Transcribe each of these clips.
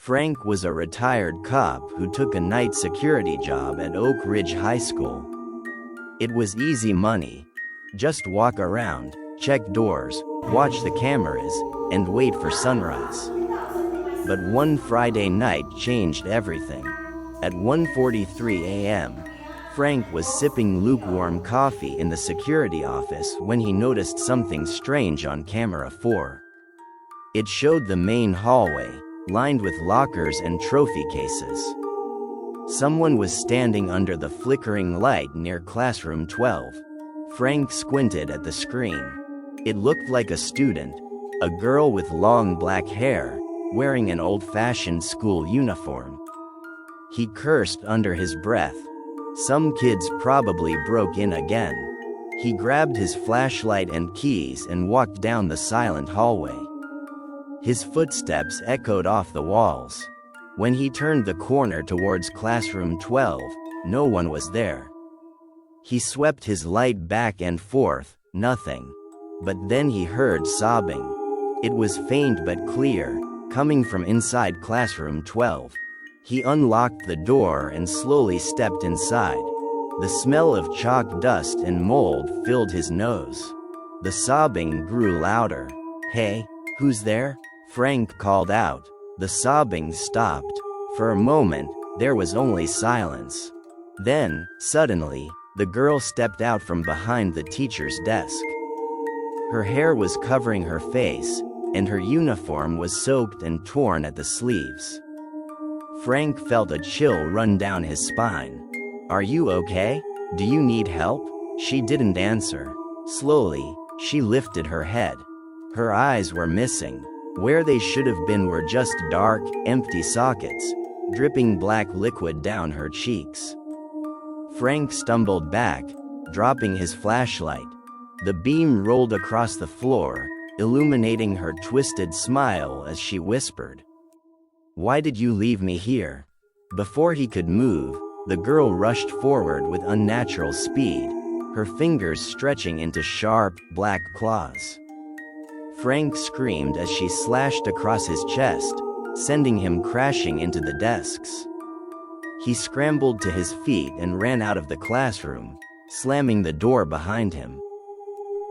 Frank was a retired cop who took a night security job at Oak Ridge High School. It was easy money. Just walk around, check doors, watch the cameras, and wait for sunrise. But one Friday night changed everything. At 1:43 a.m., Frank was sipping lukewarm coffee in the security office when he noticed something strange on camera 4. It showed the main hallway, lined with lockers and trophy cases. Someone was standing under the flickering light near classroom 12. Frank squinted at the screen. It looked like a student, a girl with long black hair, wearing an old-fashioned school uniform. He cursed under his breath. Some kids probably broke in again. He grabbed his flashlight and keys and walked down the silent hallway. His footsteps echoed off the walls. When he turned the corner towards classroom 12, no one was there. He swept his light back and forth, nothing. But then he heard sobbing. It was faint but clear, coming from inside classroom 12. He unlocked the door and slowly stepped inside. The smell of chalk dust and mold filled his nose. The sobbing grew louder. "Hey, who's there?" Frank called out. The sobbing stopped. For a moment, there was only silence. Then, suddenly, the girl stepped out from behind the teacher's desk. Her hair was covering her face, and her uniform was soaked and torn at the sleeves. Frank felt a chill run down his spine. "Are you okay? Do you need help?" She didn't answer. Slowly, she lifted her head. Her eyes were missing. Where they should have been were just dark, empty sockets, dripping black liquid down her cheeks. Frank stumbled back, dropping his flashlight. The beam rolled across the floor, illuminating her twisted smile as she whispered, "Why did you leave me here?" Before he could move, the girl rushed forward with unnatural speed, her fingers stretching into sharp, black claws. Frank screamed as she slashed across his chest, sending him crashing into the desks. He scrambled to his feet and ran out of the classroom, slamming the door behind him.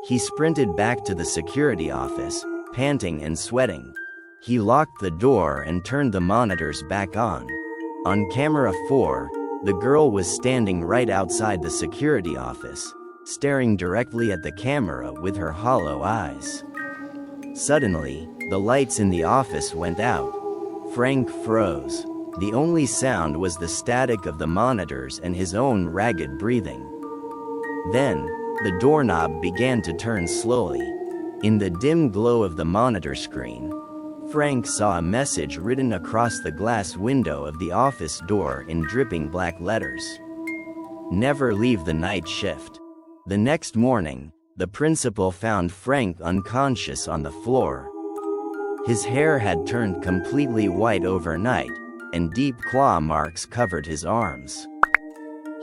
He sprinted back to the security office, panting and sweating. He locked the door and turned the monitors back on. On camera 4, the girl was standing right outside the security office, staring directly at the camera with her hollow eyes. Suddenly, the lights in the office went out. Frank froze. The only sound was the static of the monitors and his own ragged breathing. Then, the doorknob began to turn slowly. In the dim glow of the monitor screen, Frank saw a message written across the glass window of the office door in dripping black letters. "Never leave the night shift." The next morning, the principal found Frank unconscious on the floor. His hair had turned completely white overnight, and deep claw marks covered his arms.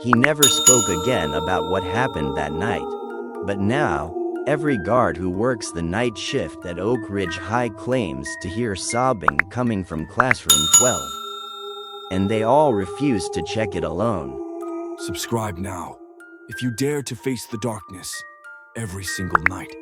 He never spoke again about what happened that night. But now, every guard who works the night shift at Oak Ridge High claims to hear sobbing coming from classroom 12. And they all refuse to check it alone. Subscribe now, if you dare to face the darkness every single night.